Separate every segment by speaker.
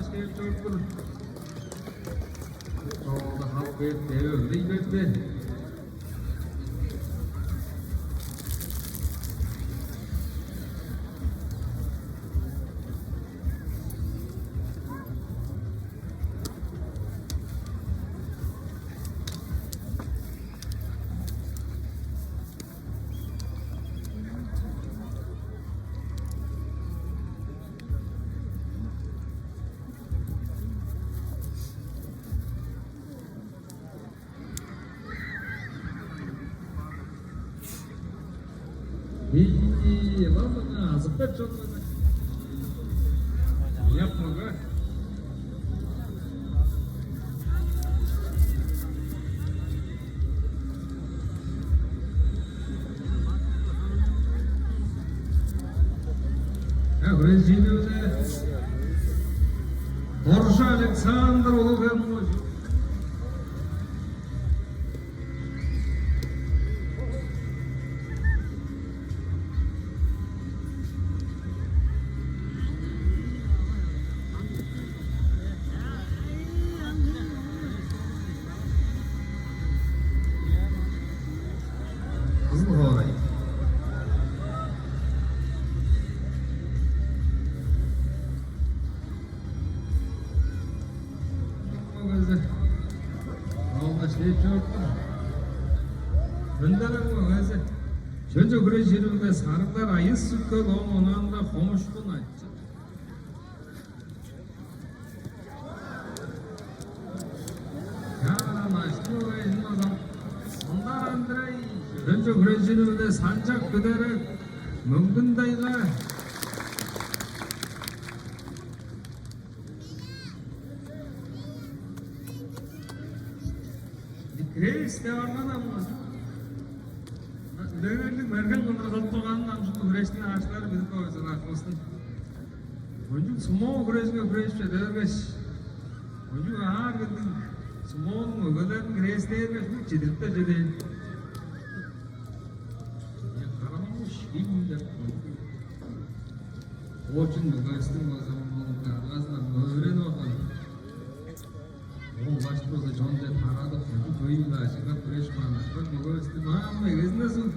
Speaker 1: başka çoktur. Çoğulda halk devir değil. İyi, vallahi zıplar çok güzel. Yapma be. Резиновая Боржа Александр Лугамович. 전저 그래 지르는데 사람들 아이스 그 너무 원한다 호모시도 나있지. 야 나시도에 있나서 사람들이 전저 그래 지르는데 살짝 그대로 먹는다 이가. 그레이스 대화만 하면 Devletlik merkez kontrasalı toğanın amşıklı güreştiğin ağaçları bizim koyuyorsun aklısın. Oyuncuk sumo güreşine güreşçe dergeç. Oyuncuk ağır gittin. Sumo'nun ögöden güreş dergeç bu çedilip de çedil. Karamış şimdi oyuncuk. Oçun ögöstin o zaman bunun ağzından öğren ortadan. O başlıyorsa jonca tarada oyuncuk koyuyla aşıklar güreş bana. Ögöstin ama geznesin.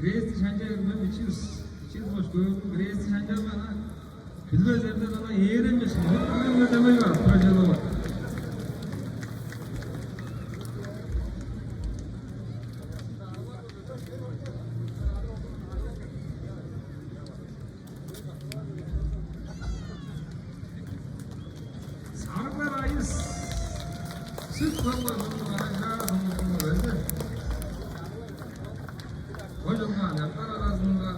Speaker 1: Greece şancayla biçiyoruz. Biçiyoruz koyuyoruz. Greece şancayla filme üzerinde sana yeğenmiş. Mutluyum ne demek var projede var. Sarıklar ayız. Süt koyuyoruz. Hocamlar yapar arasında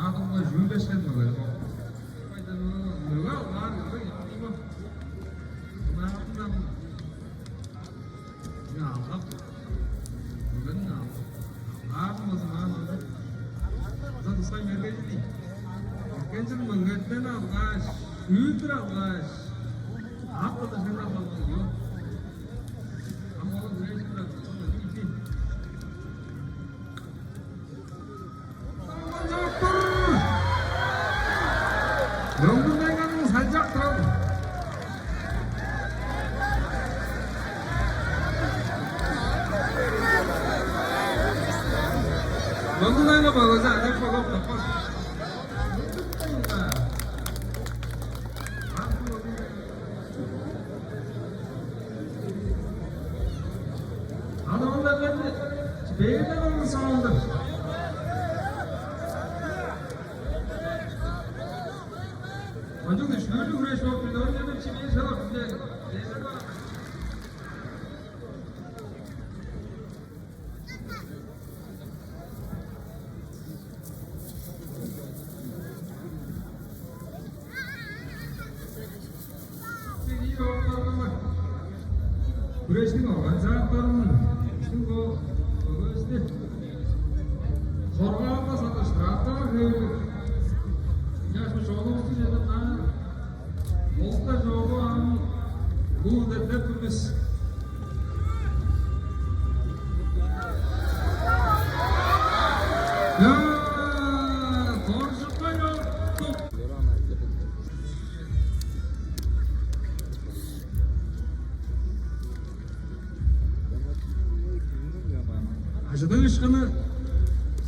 Speaker 1: adamla jülleşen mi böyle? Ne var böyle yapma. Bunlardan ya Allah. Bugün ne yaptı? Ağzımız ağzımız. Zaten say merkezli. Merkezin mengetten Allah, şudur Allah. Apa da sen Allah diyor. Ama o güneş bıraktı. 명분당가는 살짝 들어. 명분당가 먹어서 안 될 거가 없다. adamlardan beyler oldu sanıldı. Hocam şöyle güreş yapıyor. Önce bir çiviye çalıp beyler var. güreşning organizatorlarini shu o'zida Qorg'onda satıştırdı. Yaşlı çoğunluğu yerden olta çoğunluğu bu dedemiz Aşağıdan ışığını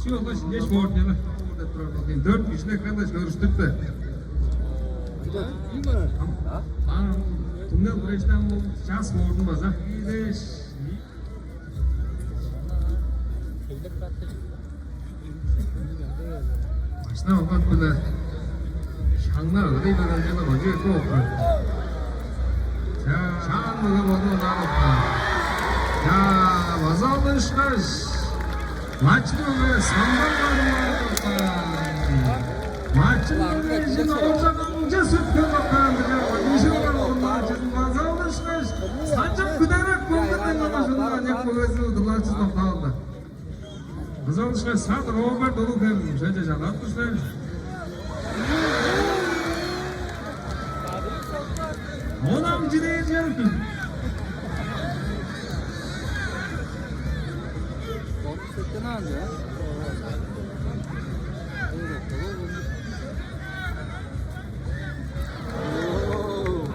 Speaker 1: şu yolda geç ortaya. Orada duralım. 4 kişiyle kardeş görüştük de. Tamam. Tümden buraya bu şans vurdum baza. İyileş. Başına olmak bile. Şanlar da değil mi? Önce de hoca yok. Şan mı da bunu da ya vazalda işler. Maçın öyle sandallar maçın öyle için olacak amca sütü bakandı. İşin var onlar için vazalda işler. Sancak güderek komutanın namazından ne koyuyorsunuz dolarsız noktalanda. Vazalda işler sağ Robert dolu geldim. Şöyle çalartmışlar. Onam cideyeceğim.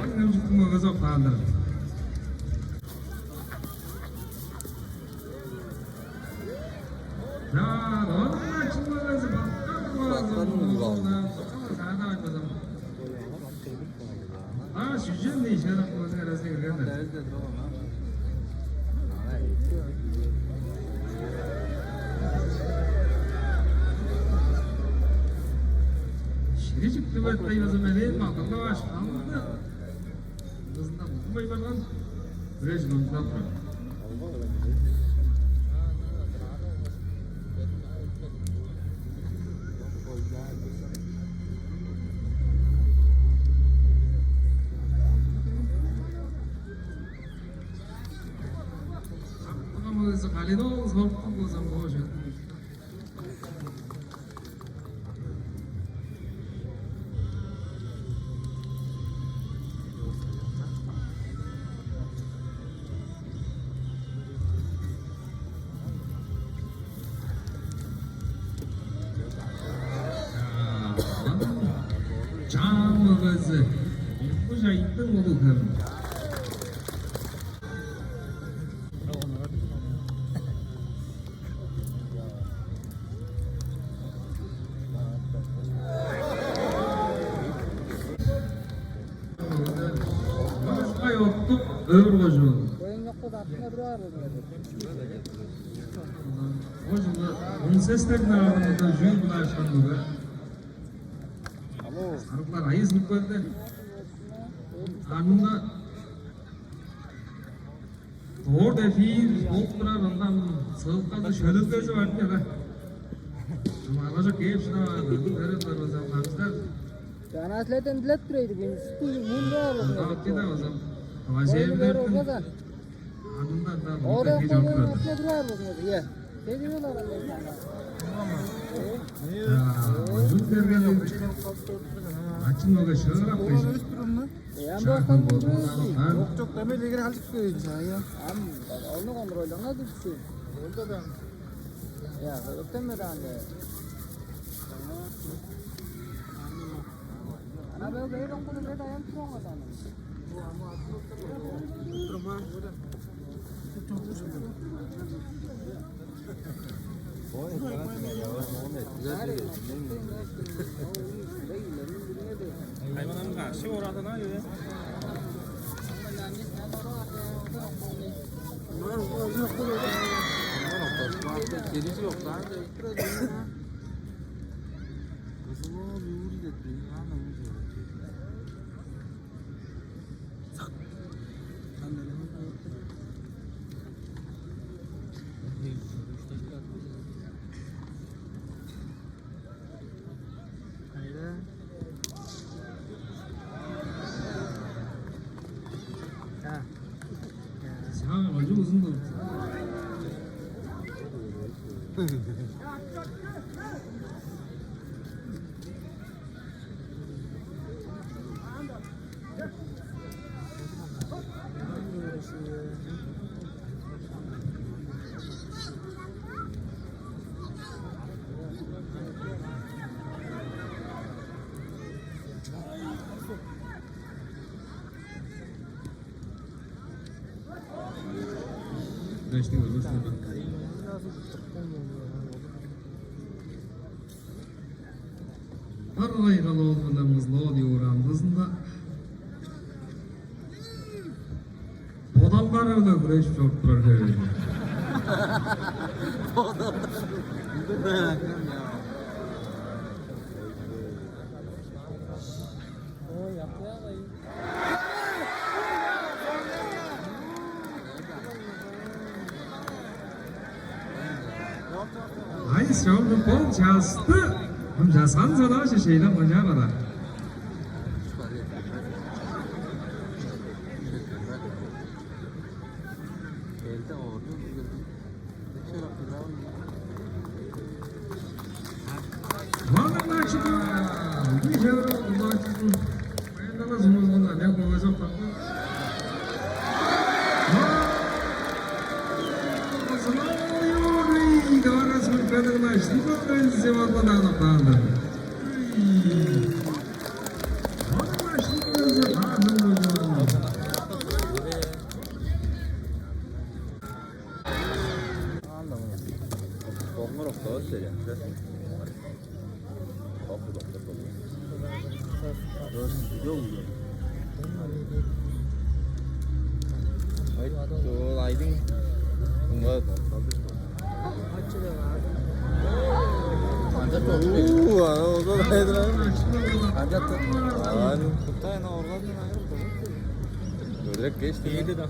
Speaker 1: Annem çıktım o kızı falan. Ya onun için böyle 아, 주제는 이 시간에 보는 거라서 그러는데. Şirecik kıymetli o zaman değil mi? Akıllı var. Anladın. Hızından tutmayı bakalım. Süreç hızından bırak. 그래서 갈리도 서고 상고죠. 장 먹어서 부자 있던 것도 그럼. Öbür kocuğum. Kocuğum, onun seslerini aradığında jüy bulaşkanlığı be. Sarıklar ayı sınıflarında. Anında orada fiil olup durar ondan sığlıklarda şöyle bezi vardı ya da. Ama alacak keyif şuna vardı. Verirler o zaman.
Speaker 2: Yani atletten bilet duraydı. Ben sütü munda alalım.
Speaker 1: Tamam ki de o zaman. Ama şey bilirdim. Anından da
Speaker 2: orada
Speaker 1: hiç olmadı.
Speaker 2: atlet durar bakıyordu ya. Ne diyorlar Allah'ım?
Speaker 1: Vücut dergeli. Açın oga şöyle yapıyorsun. Şarkı bozulmadan.
Speaker 3: Yok çok demir ilgili halit söyleyeyim sana ya.
Speaker 2: Onu kontrolden nasıl düşsün?
Speaker 3: Orada da.
Speaker 2: Ya, öpten mi randı? Ana ben böyle onu da dayan turan adam.
Speaker 3: Hayvanın karşı oradına göre. Gerisi yok lan.
Speaker 1: Sen acı uzun durdu. Beşlik olursa bak. Arayla olmadığımızla diyorandızında odamlar öyle güreş çok böyle.
Speaker 2: O yaptı ya dayı.
Speaker 1: Ay şovlu bol çastı. Hımca sansa da şeyle mancara da.
Speaker 3: Elde oldu. Ne şey yaptı lan?
Speaker 1: Vallahi çıkıyor. Bir şey oldu. Ben de nasıl bozuldu? Ne koyacak bakın. Kadınlar şimdi ben zevatla anlatmadım. Kadınlar şimdi ben zevatla
Speaker 3: Bomber of the serie. 저 라이딩 뭔가 우와 어서 얘들아 앉았다 아니 국타에 나 orada böyle geçti yedi de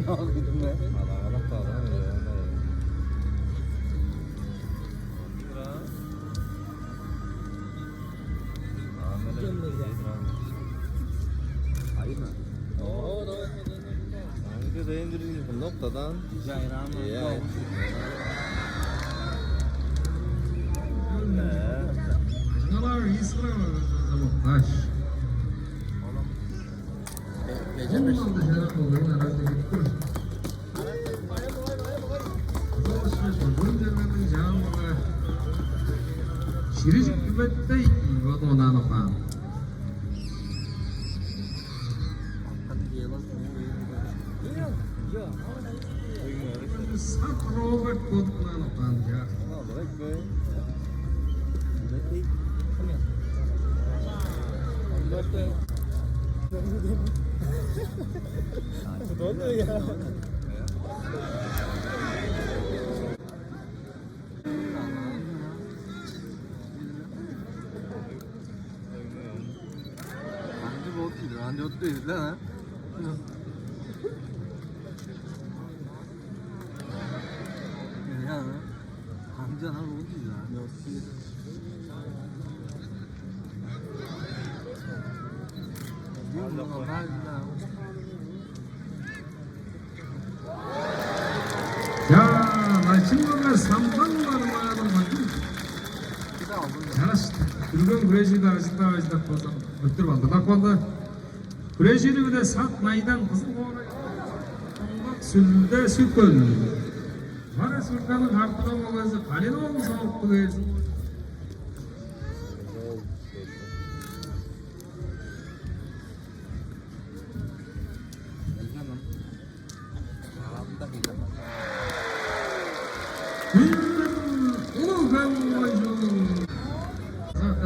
Speaker 3: ne oldu ne adam da adam ya Hangi de indirin bu noktadan ya
Speaker 1: Başkalar İsrail muhtaç. Bundan dışarı koyun arasındaki kur. Bunun üzerinden canlı Şirin hükümette vatandaşlar falan. Sat Robert Goodman falan ya.
Speaker 3: Anca oturuyoruz lan ha. Ya amca lan oldu ya.
Speaker 1: Ya 나친구가 3번 말하는 거지. 잘했어. 그건 브레질다 아시다 보자. 어떻게 봤다. 나 본다. 브레질이 삭 마이단 무슨 거를 술대 술걸. 말에 술가는 갖고 먹어서 발이 너무 무섭고 해서.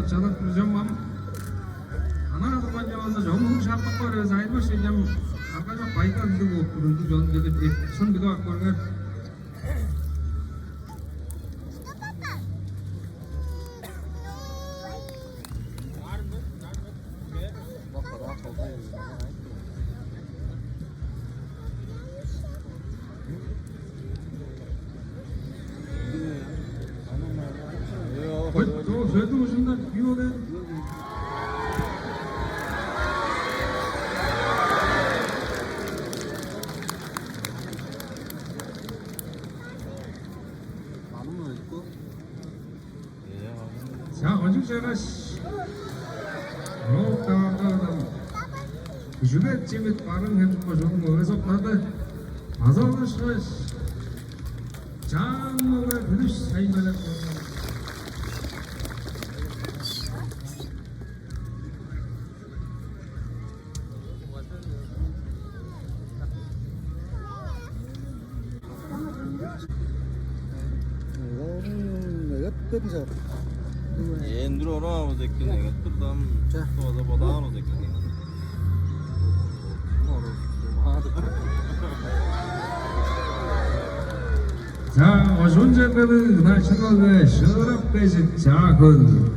Speaker 1: 저는 그좀 하나 그만 잡아서 전부 샷박거려서 해볼 수 있냐면 아까 저 바이크 안 들고 그런도 전 저기 손비도 갖고 오는 저 쟤도 무슨 비오네. 자, 어제 제가 주변집에 빠른 해주고 좋은 거 그래서 나도 와서 장모가 그릇 사이만 했고
Speaker 2: Yaptın
Speaker 3: Endi oramız ekine götürdüm. Toza bodağımız ekine.
Speaker 1: 자, 어존자들은 나시노가 şarap 작은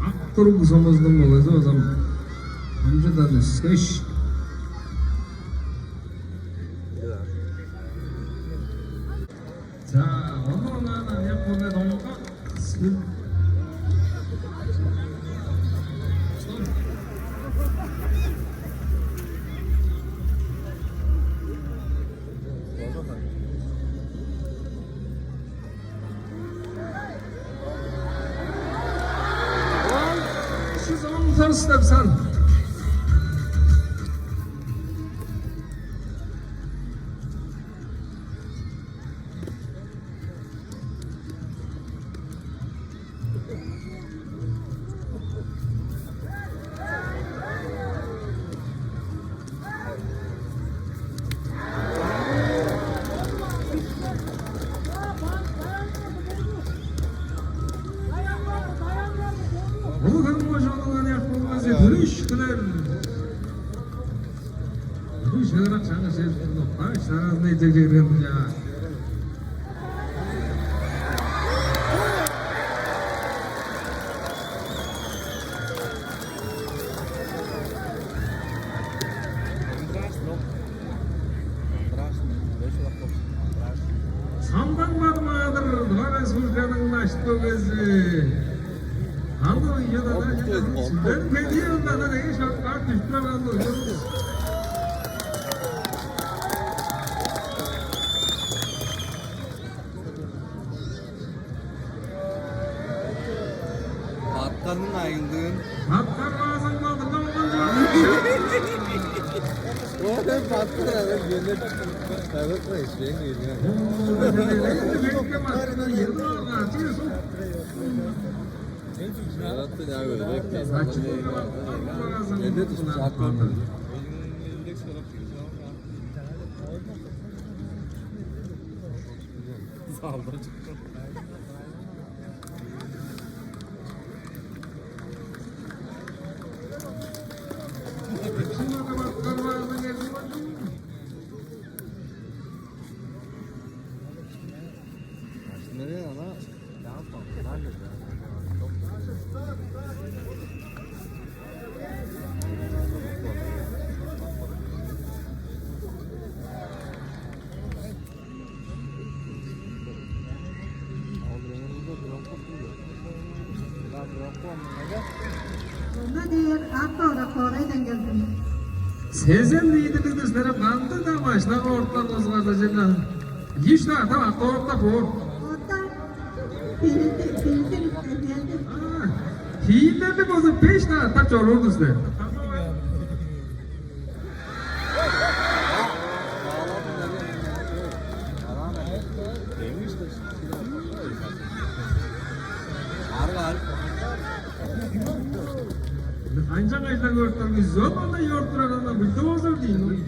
Speaker 1: 앞도로 무서워서는 먹어서 좀 언제다는 세시 자, 어느 나는 예쁘게 넘어가 Sarısınapsan. Bunu kadın boşanmadan yapmamız yürüyüş kılar. Yürüyüş kılarak sana şey tutunduk. Baş tarafına içeceklerim ya. Samdan barmağıdır. Duvar Respublikanın başlığı gözü. Hangi uyuyor da ben pediyorum da ne iş yapar düştüre ben de
Speaker 3: Patkanın ayındığın.
Speaker 1: Hatta bazen kaldı
Speaker 3: O adam patkan adam gönül. Evet mi? Hiçbir şey geliyor. Yarattın ya böyle bekleyin. Ne dedi şu patkan? Saldırı çıktı. Nereye ana? Ne yapalım? Nerede? Sezen neydi kızlara bandı da başına ortadan ozgardacılar. Hiç daha tamam orta bu. Fiillerle bozup 5 tane taç olurdu size. Ancak ayda gördüğümüz zorla yortturan bir de bozur değil mi?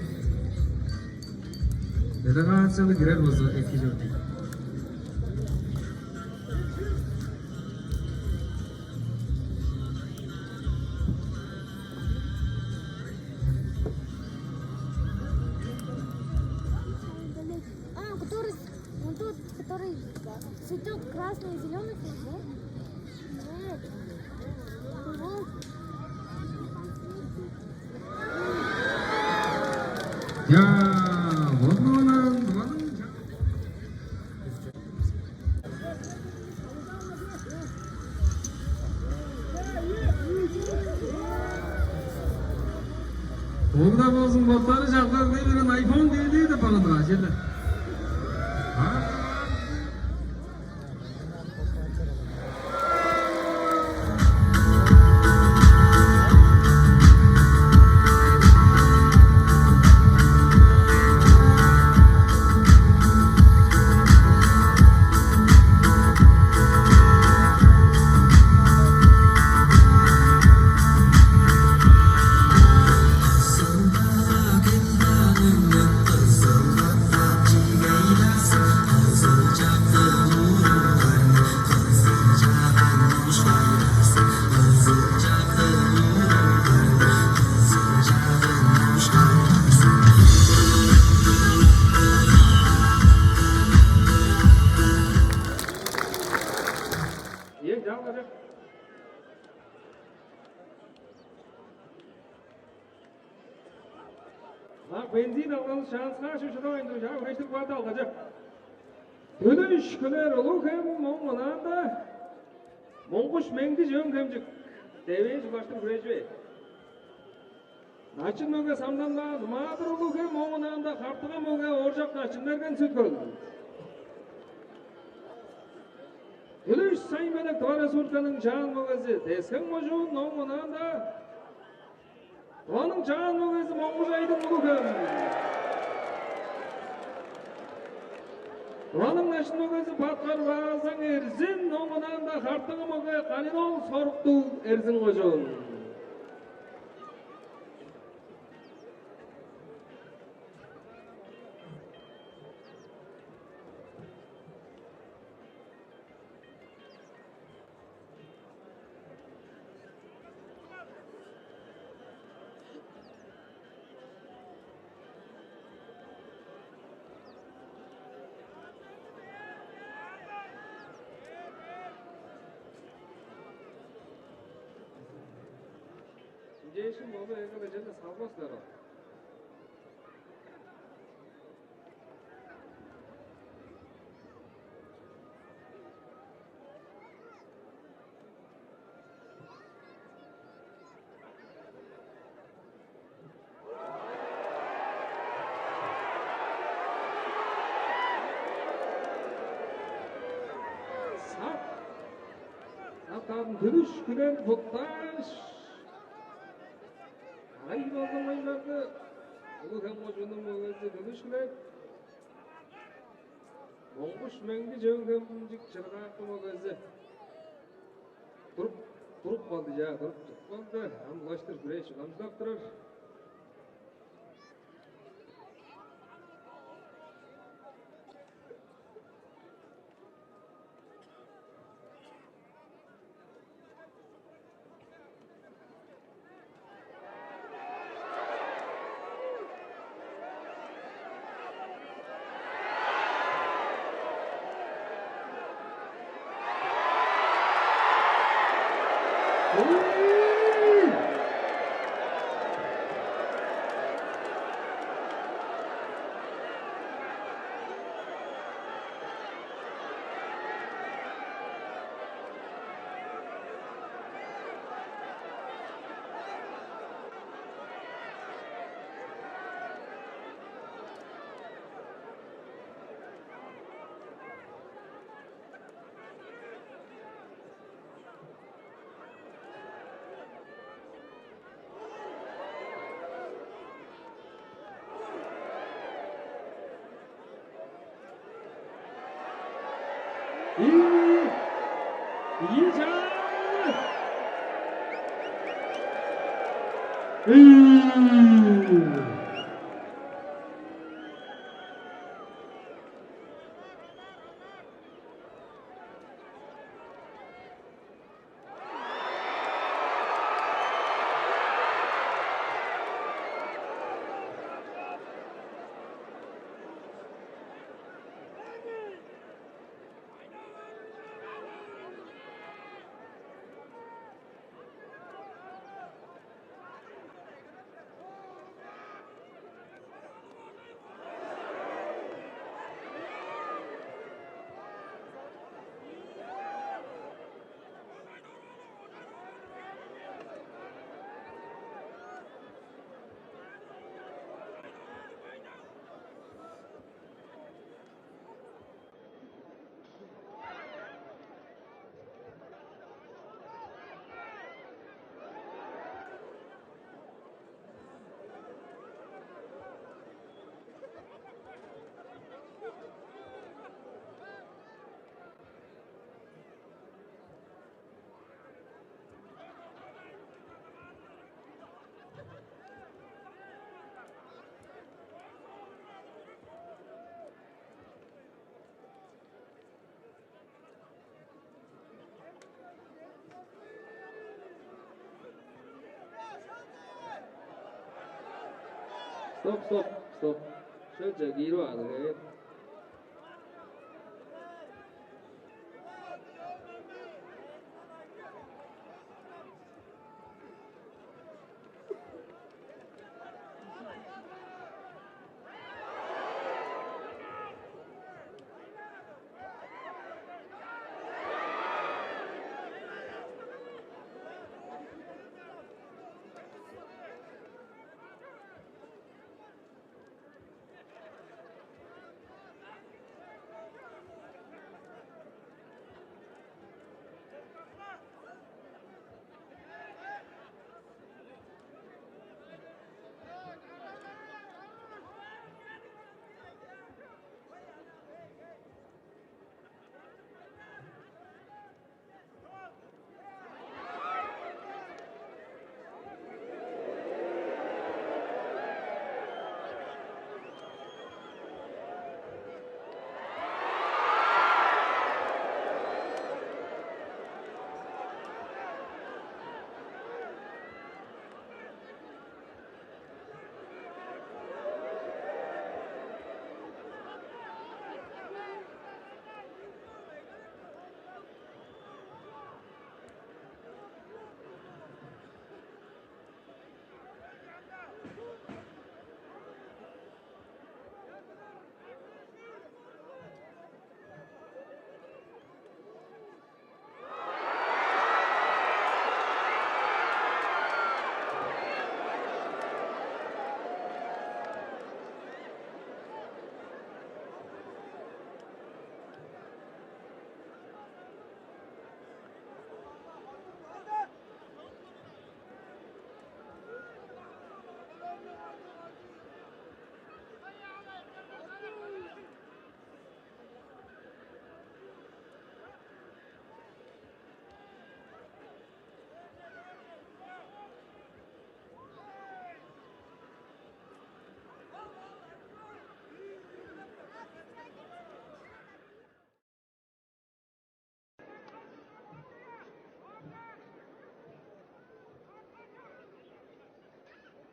Speaker 3: Delegasyonu girer bozur ekici değil.
Speaker 4: Который цветет красный и зеленый флаг, Нет. Вот.
Speaker 1: Ya, bunun Orada bozun botları çaklar diye bir iPhone değil de bana da şeyler.
Speaker 3: benzin almanız şansına şuşurayın. Ya uğraştık vardı alacak. Dönüş güler olup hem Mongo'dan da Mongoş mengdi jön kemcik. Deveyi çıkaştım güreşi. Naçın möge samdanmaz. Madır olup hem Mongo'dan da kartıga möge orcak naçın derken süt koydu. Dönüş sayın melek Doğan Sultan'ın can mögesi. Desken mocuğun Mongo'dan da Doğan'ın can mögesi Mongoş aydın olup hem. Doğanın naşın mögesi patkar varazan erzin. Mongo'dan da kartıga möge kaninol soruktu erzin mocuğun. Jeşim baba evde cennet salmaslar o. Satan dönüş gülen tuttaş. Ayın olgun aylarda Ulu hem mocuğunun mögesi dönüş gülen. Mongoş mengdi jön kemcik çırgaklı mögesi. Durup kaldı ya, durup kaldı. Anlaştır güreş, anlaştır durur. 이장 스톱. 저기로 안 해.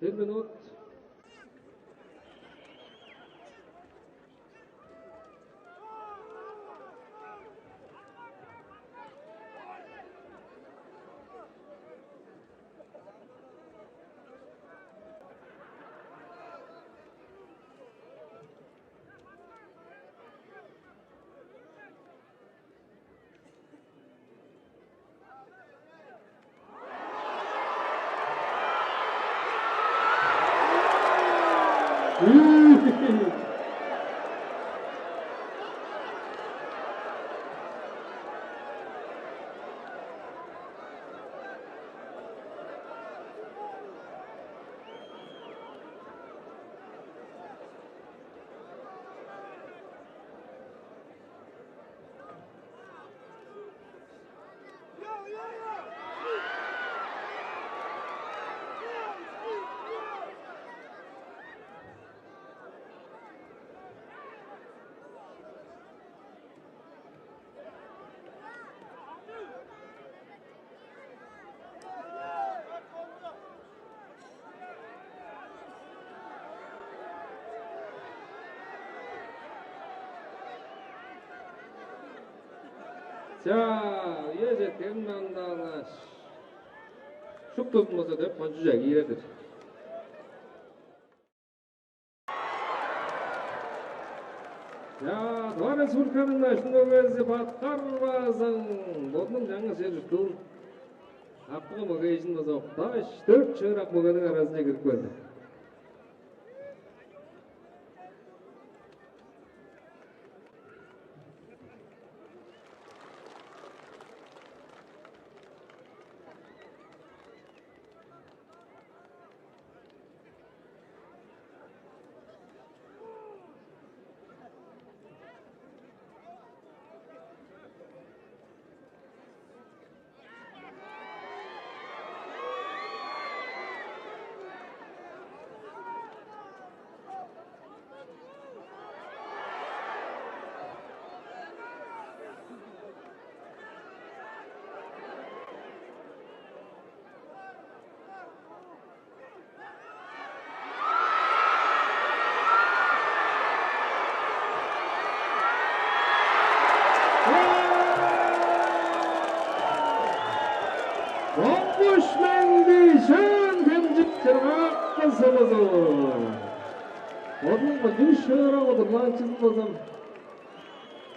Speaker 3: 1 minut. 자, 이제 대만당은 숙도 모습을 본주작 이래들. 자, doğru Sulkan'ın aşındığı batkarvazın modun жаңы сержіктің ақпығы мұғайшын ұзақта 4 шығырақ мұғаның арасына кіріп келді.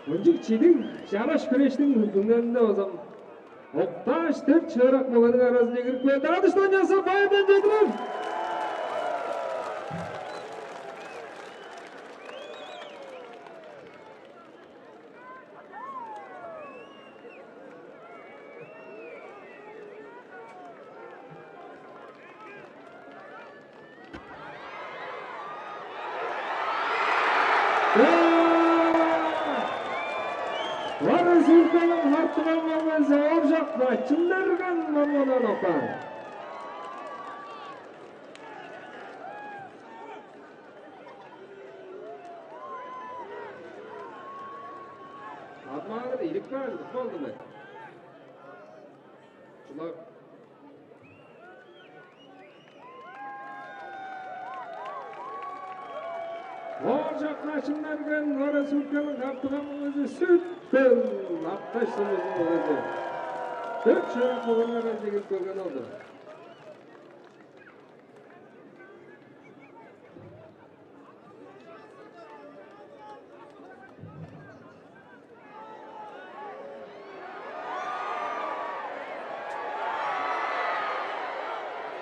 Speaker 3: Önce çiğdin, şaraş güreştin günlerinde o zaman. Oktaş tep çırak muğanın arasına girip koyar. Daha dıştan yasa bayadan cediler. Var Sultan'ın harttıgan cevap жақта чындырган мамонан опар. Atmağını da ilik var, tutmalı mı? Şunlar. O жақта чындырган Var Sultan'ın harttıgan sütten aptaşsınızın özü. 4 çırak olanlara çekip koygan oldu.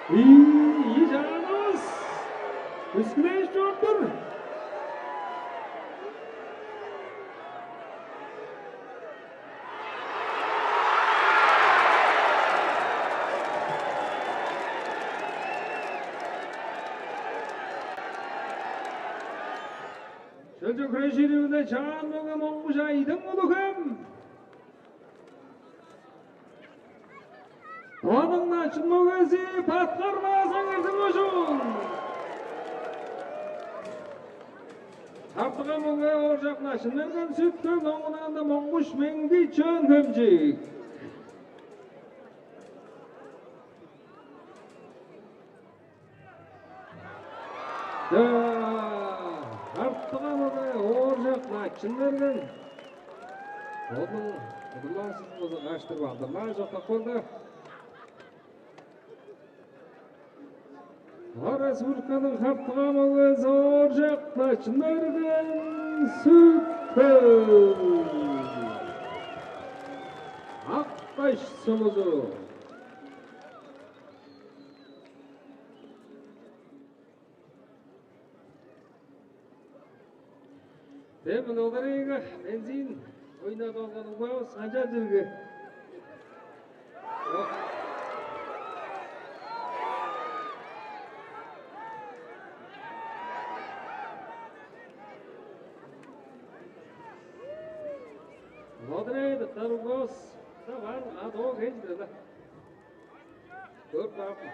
Speaker 3: İyi canımız. Üsküne iş yoktur. Çocuk rejiminde çağırmağım olmuş aydın olukum. Onun açılma gözü patlarmazsan erdim olsun. Artığa muğa orcaklaşın sütten oğlan da monguş mengi çön gömcük. Артығамығы оң жақ матчынлардың оның ұдылансыз болса қашты балдырма жоққа қолды. Республиканың Артығамығы оң жақ матчынлардың сүтті. Ақбаш сұлызы. Мен оларыға бензин ойнап алғаның бау санжа жүрге. Оларыға тару бауыз да бар, ады о кенжді да. Көп бақы.